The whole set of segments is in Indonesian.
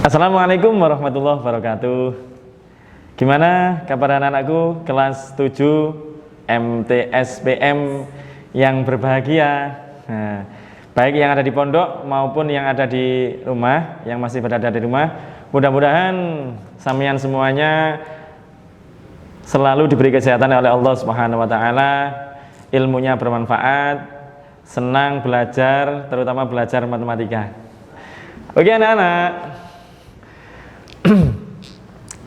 Assalamualaikum warahmatullahi wabarakatuh. Gimana kabar anak-anakku kelas 7 MTSPM yang berbahagia? Nah, baik yang ada di pondok maupun yang ada di rumah, yang masih berada di rumah, mudah-mudahan sampeyan semuanya selalu diberi kesehatan oleh Allah Subhanahu wa taala, ilmunya bermanfaat, senang belajar, terutama belajar matematika. Oke anak-anak,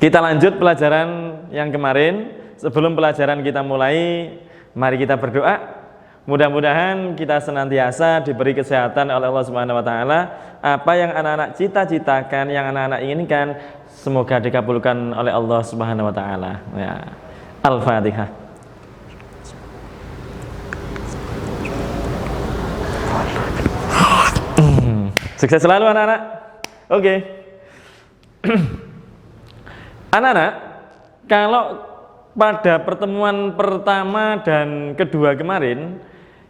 kita lanjut pelajaran yang kemarin. Sebelum pelajaran kita mulai, mari kita berdoa. Mudah-mudahan kita senantiasa diberi kesehatan oleh Allah Subhanahu wa taala. Apa yang anak-anak cita-citakan, yang anak-anak inginkan, semoga dikabulkan oleh Allah Subhanahu wa taala. Ya. Al-Fatihah. Sukses selalu anak-anak. Oke. Anak-anak, kalau pada pertemuan pertama dan kedua kemarin,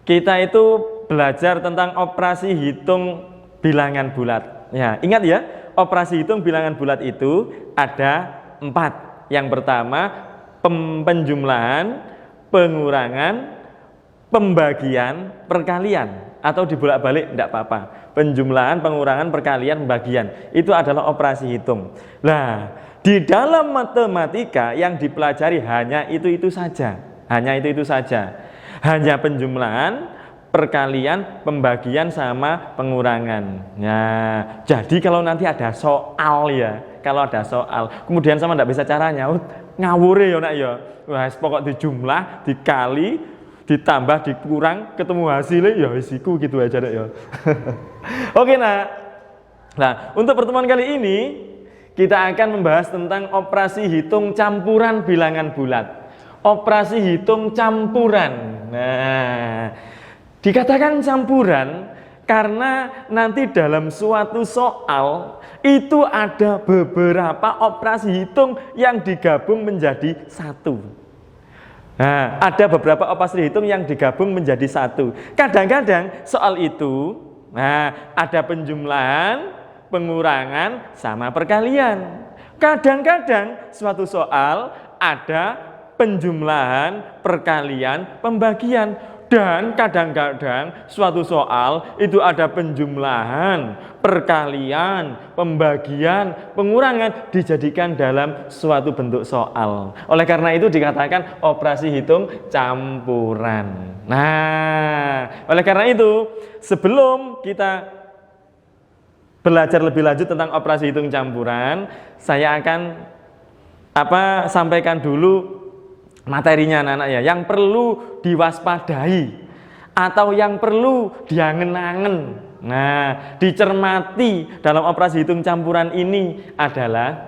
kita itu belajar tentang operasi hitung bilangan bulat. Ya, ingat ya, operasi hitung bilangan bulat itu ada 4. Yang pertama, penjumlahan, pengurangan, pembagian, perkalian. Atau dibolak-balik, tidak apa-apa. Penjumlahan, pengurangan, perkalian, pembagian. Itu adalah operasi hitung. Nah, di dalam matematika yang dipelajari hanya itu saja. Hanya itu saja. Hanya penjumlahan, perkalian, pembagian, sama pengurangan. Nah, jadi kalau nanti ada soal ya, kalau ada soal, kemudian sama tidak bisa caranya, ngawur ya nak ya. Wah, pokok dijumlah, dikali, ditambah, dikurang, ketemu hasilnya ya isiku gitu aja deh ya. Oke nak. Nah, untuk pertemuan kali ini kita akan membahas tentang operasi hitung campuran bilangan bulat. Operasi hitung campuran. Nah, dikatakan campuran karena nanti dalam suatu soal itu ada beberapa operasi hitung yang digabung menjadi satu. Nah, ada beberapa operasi hitung yang digabung menjadi satu. Kadang-kadang soal itu, ada penjumlahan, pengurangan, sama perkalian. Kadang-kadang suatu soal ada penjumlahan, perkalian, pembagian. Dan kadang-kadang suatu soal itu ada penjumlahan, perkalian, pembagian, pengurangan dijadikan dalam suatu bentuk soal. Oleh karena itu dikatakan operasi hitung campuran. Nah, oleh karena itu sebelum kita belajar lebih lanjut tentang operasi hitung campuran, saya akan sampaikan dulu materinya anak-anak ya, yang perlu diwaspadai atau yang perlu diangen-angen. Nah, dicermati dalam operasi hitung campuran ini adalah,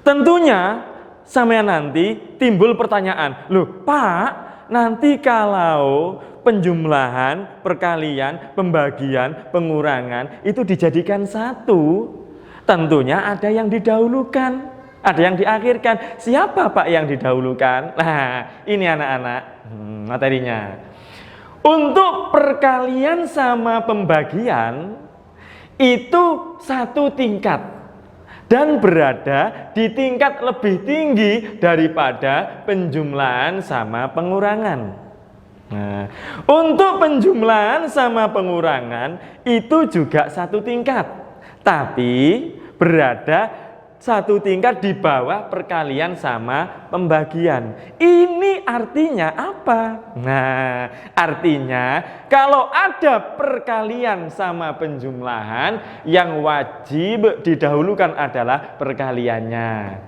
tentunya sampean nanti timbul pertanyaan, loh Pak, nanti kalau penjumlahan, perkalian, pembagian, pengurangan itu dijadikan satu, tentunya ada yang didahulukan, ada yang diakhirkan. Siapa Pak yang didahulukan? Nah, ini anak-anak materinya. Untuk perkalian sama pembagian itu satu tingkat dan berada di tingkat lebih tinggi daripada penjumlahan sama pengurangan. Nah, untuk penjumlahan sama pengurangan itu juga satu tingkat, tapi berada satu tingkat di bawah perkalian sama pembagian. Ini artinya apa? Nah, artinya kalau ada perkalian sama penjumlahan, yang wajib didahulukan adalah perkaliannya.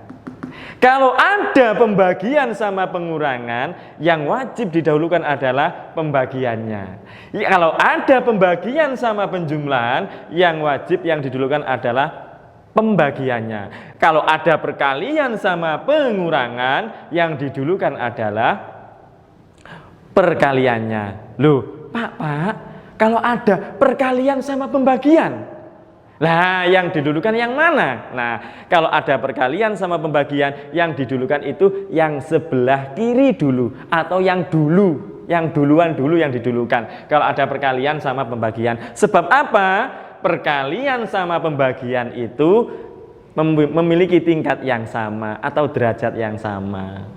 Kalau ada pembagian sama pengurangan, yang wajib didahulukan adalah pembagiannya. Kalau ada pembagian sama penjumlahan, yang wajib yang didahulukan adalah pembagiannya. Kalau ada perkalian sama pengurangan, yang didulukan adalah perkaliannya. Loh, Pak, kalau ada perkalian sama pembagian, lah yang didulukan yang mana? Nah, kalau ada perkalian sama pembagian, yang didulukan itu yang sebelah kiri dulu atau yang dulu. yang duluan dulu yang didulukan. Kalau ada perkalian sama pembagian. Sebab apa? Perkalian sama pembagian itu memiliki tingkat yang sama atau derajat yang sama.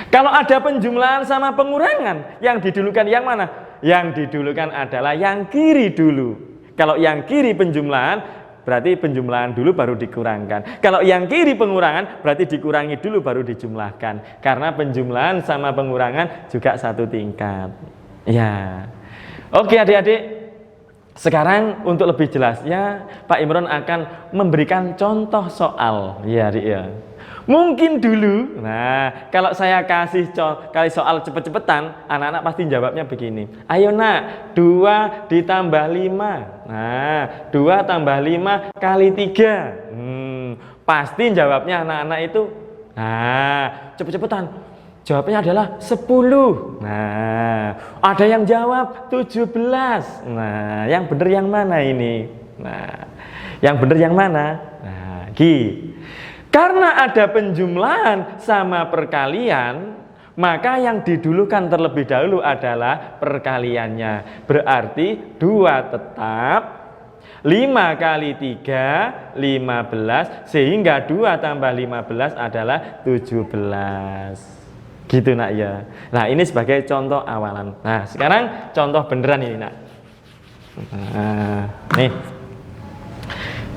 Kalau ada penjumlahan sama pengurangan, yang didulukan yang mana? Yang didulukan adalah yang kiri dulu. Kalau yang kiri penjumlahan, berarti penjumlahan dulu baru dikurangkan. Kalau yang kiri pengurangan, berarti dikurangi dulu baru dijumlahkan. Karena penjumlahan sama pengurangan juga satu tingkat. Ya. Oke adik-adik. Sekarang untuk lebih jelasnya Pak Imron akan memberikan contoh soal. Ya adik ya. Mungkin dulu, nah kalau saya kasih soal cepet-cepetan, anak-anak pasti jawabnya begini. Ayo nak, 2 ditambah 5. Nah, 2 tambah 5 kali 3. Pasti jawabnya anak-anak itu, nah cepet-cepetan. Jawabnya adalah 10. Nah, ada yang jawab 17. Nah, yang benar yang mana ini? Nah, yang benar yang mana? Nah, karena ada penjumlahan sama perkalian, maka yang didulukan terlebih dahulu adalah perkaliannya. Berarti 2 tetap, 5 kali 3, 15, sehingga 2 tambah 15 adalah 17. Gitu nak ya. Nah ini sebagai contoh awalan. Nah sekarang contoh beneran ini nak. Nah nih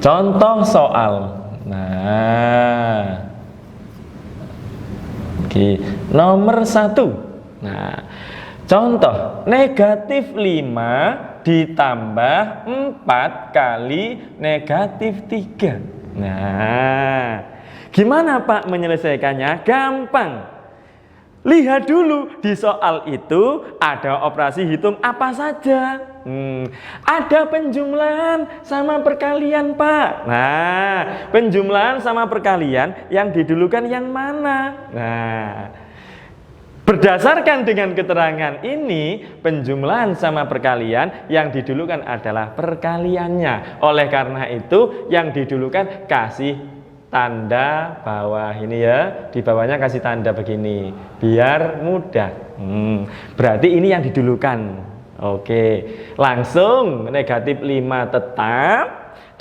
contoh soal. Nah oke. Nomor 1. Nah contoh negatif 5 ditambah 4 kali negatif 3. Nah gimana Pak menyelesaikannya? Gampang. Lihat dulu di soal itu ada operasi hitung apa saja. Ada penjumlahan sama perkalian Pak. Nah, penjumlahan sama perkalian yang didulukan yang mana? Nah, berdasarkan dengan keterangan ini, penjumlahan sama perkalian yang didulukan adalah perkaliannya. Oleh karena itu, yang didulukan kasih tanda bawah ini ya, di bawahnya kasih tanda begini biar mudah. Berarti ini yang didulukan. Oke, langsung negatif 5 tetap,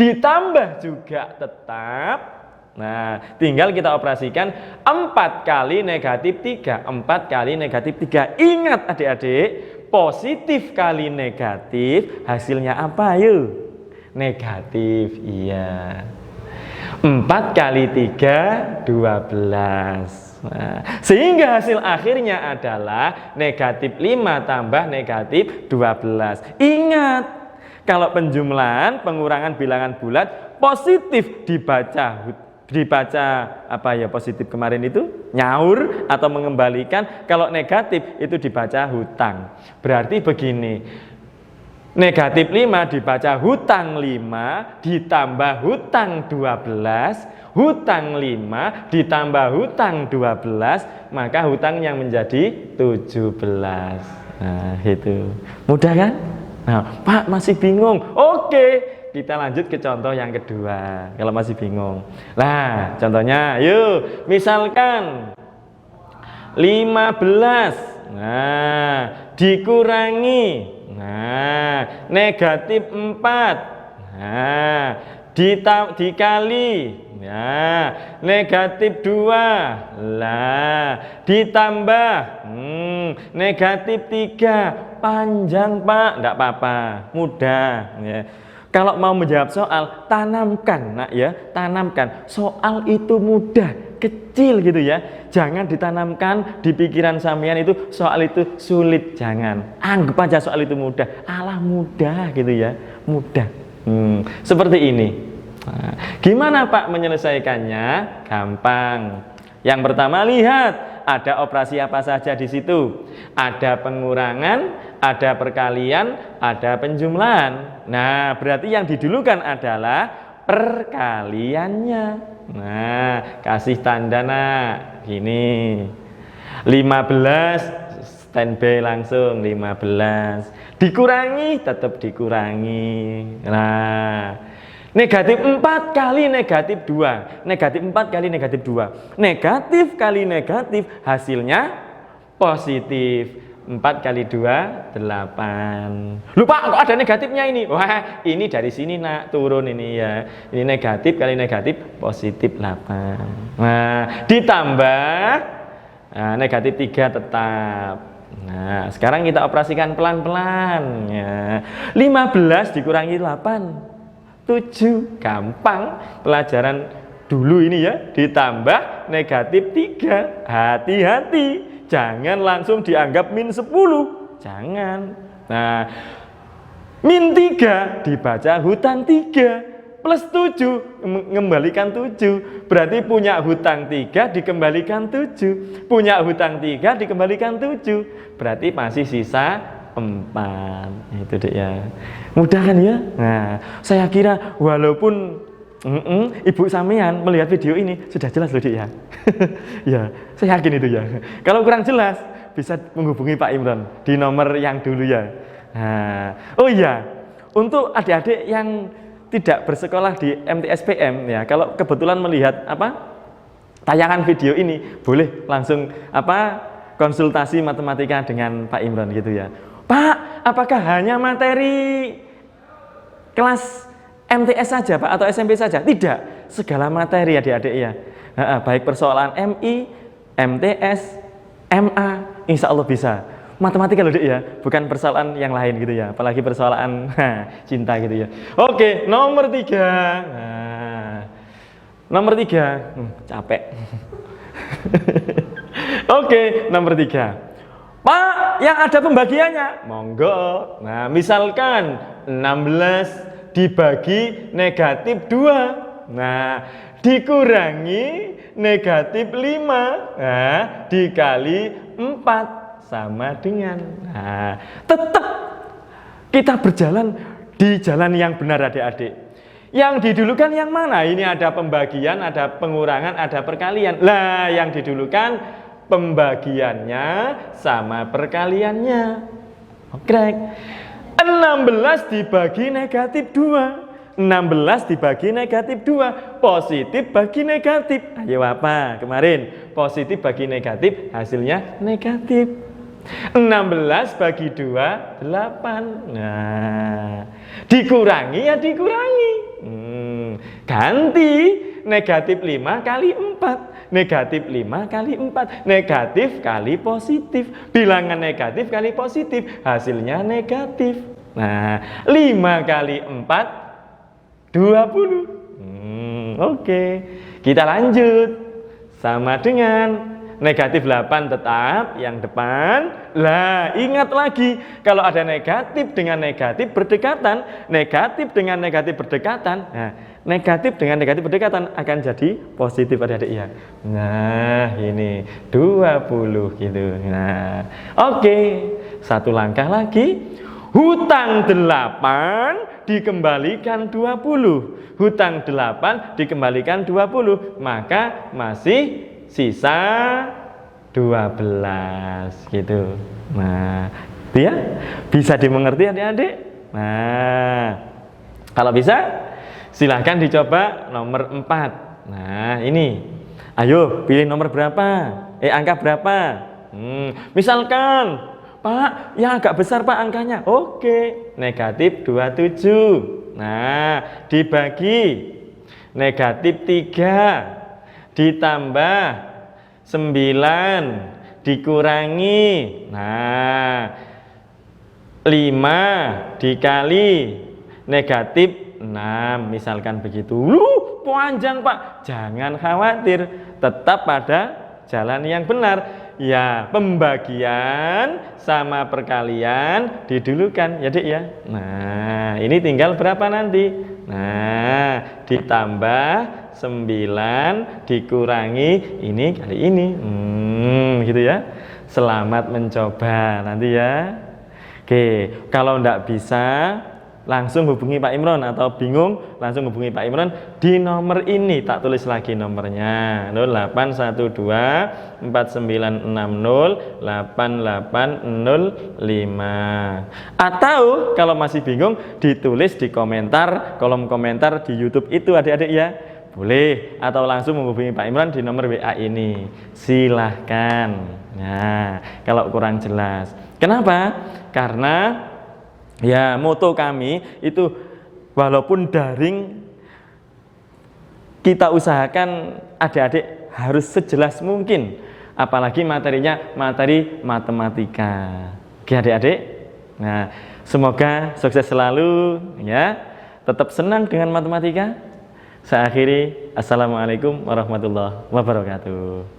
ditambah juga tetap. Nah, tinggal kita operasikan 4 kali negatif 3. 4 kali negatif 3. Ingat adik-adik, positif kali negatif hasilnya apa yuk? Negatif, iya. 4 kali 3, 12. Nah, sehingga hasil akhirnya adalah negatif 5 tambah negatif 12. Ingat, kalau penjumlahan, pengurangan bilangan bulat, positif dibaca apa ya positif kemarin itu? Nyaur atau mengembalikan. Kalau negatif itu dibaca hutang. Berarti begini. Negatif 5 dibaca hutang 5 ditambah hutang 12, hutang 5 ditambah hutang 12, maka hutang yang menjadi 17. Nah, itu. Mudah kan? Nah, Pak masih bingung. Oke, kita lanjut ke contoh yang kedua. Kalau masih bingung. Nah, contohnya yuk, misalkan 15. Nah, dikurangi negatif 4. Nah, dikali negatif 2. Lah, ditambah negatif 3. Panjang Pak, enggak apa-apa, mudah ya. Kalau mau menjawab soal, tanamkan nak ya, tanamkan. Soal itu mudah, kecil gitu ya. Jangan ditanamkan di pikiran sampean itu soal itu sulit, jangan. Anggap aja soal itu mudah. Alah mudah gitu ya, mudah. Seperti ini. Nah, gimana Pak menyelesaikannya? Gampang. Yang pertama lihat, ada operasi apa saja di situ. Ada pengurangan, ada perkalian, ada penjumlahan. Nah, berarti yang didulukan adalah perkaliannya. Nah, kasih tanda nak. Gini. 15 standby langsung 15. Dikurangi tetap dikurangi. Nah, negatif 4 kali negatif 2. Negatif 4 kali negatif 2. Negatif kali negatif hasilnya positif. 4 kali 2, 8. Lupa kok ada negatifnya ini. Wah, ini dari sini nak, turun ini ya. Ini negatif kali negatif, positif 8. Nah, ditambah negatif 3 tetap. Nah, sekarang kita operasikan pelan-pelan ya. 15 dikurangi 8, 7. Gampang, pelajaran dulu ini ya. Ditambah negatif 3. Hati-hati, jangan langsung dianggap min 10. Jangan. Nah, min 3 dibaca hutang 3. Plus 7 mengembalikan 7. Berarti punya hutang 3 dikembalikan 7. Punya hutang 3 dikembalikan 7. Berarti masih sisa 4. Itu deh ya. Mudah kan ya? Nah, saya kira walaupun Ibu sampean melihat video ini sudah jelas loh Dik ya. Ya, saya yakin itu ya. Kalau kurang jelas bisa menghubungi Pak Imron di nomor yang dulu ya. Nah, oh iya, untuk adik-adik yang tidak bersekolah di MTSPM ya, kalau kebetulan melihat tayangan video ini, boleh langsung konsultasi matematika dengan Pak Imron gitu ya. Pak, apakah hanya materi kelas MTS saja Pak atau SMP saja? Tidak, segala materi adik-adik ya. Baik persoalan MI, MTS, MA, insya Allah bisa. Matematika loh Dik ya, bukan persoalan yang lain gitu ya. Apalagi persoalan cinta gitu ya. Oke, nomor 3. Nomor 3, capek. Oke, nomor 3. Pak, yang ada pembagiannya, monggo. Nah, misalkan 16 dibagi negatif 2. Nah, dikurangi negatif 5. Nah, dikali 4 sama dengan. Nah, tetap kita berjalan di jalan yang benar adik-adik. Yang didulukan yang mana? Ini ada pembagian, ada pengurangan, ada perkalian. Lah, yang didulukan pembagiannya sama perkaliannya. Oke. 16 dibagi negatif 2. 16 dibagi negatif 2. Positif bagi negatif. Ayo apa? Kemarin positif bagi negatif, hasilnya negatif. 16 bagi 2, 8. Nah, dikurangi ya dikurangi. Ganti negatif 5 kali 4. Negatif 5 kali 4. Negatif kali positif. Bilangan negatif kali positif, hasilnya negatif. Nah, 5 kali 4, 20. Oke. Kita lanjut. Sama dengan negatif 8 tetap yang depan. Lah, ingat lagi, kalau ada negatif dengan negatif berdekatan, negatif dengan negatif berdekatan, nah, negatif dengan negatif berdekatan akan jadi positif adik-adik ya. Nah, ini 20 gitu. Nah, oke. Satu langkah lagi. Hutang 8 dikembalikan 20. Hutang 8 dikembalikan 20, maka masih sisa 12 gitu. Nah, itu ya, bisa dimengerti adik-adik. Nah, kalau bisa silahkan dicoba nomor 4. Nah, ini. Ayo pilih nomor berapa? Angka berapa? Misalkan Pak, yang agak besar Pak angkanya. Oke, negatif 27. Nah, dibagi negatif 3 ditambah 9 dikurangi. Nah, 5 dikali negatif 6. Misalkan begitu. Panjang Pak. Jangan khawatir, tetap pada jalan yang benar. Ya, pembagian sama perkalian didulukan ya Dik ya. Nah, ini tinggal berapa nanti? Nah, ditambah 9 dikurangi ini kali ini. Gitu ya. Selamat mencoba nanti ya. Oke, kalau enggak bisa langsung hubungi Pak Imron, atau bingung langsung hubungi Pak Imron di nomor ini. Tak tulis lagi nomornya, 0812 4960 8805. Atau kalau masih bingung ditulis di komentar, kolom komentar di YouTube itu adik-adik ya. Boleh, atau langsung menghubungi Pak Imron di nomor WA ini. Silahkan. Nah, kalau kurang jelas. Kenapa? Karena ya moto kami itu walaupun daring, kita usahakan adik-adik harus sejelas mungkin, apalagi materinya materi matematika. Oke adik-adik. Nah, semoga sukses selalu ya. Tetap senang dengan matematika. Saya akhiri. Assalamualaikum warahmatullahi wabarakatuh.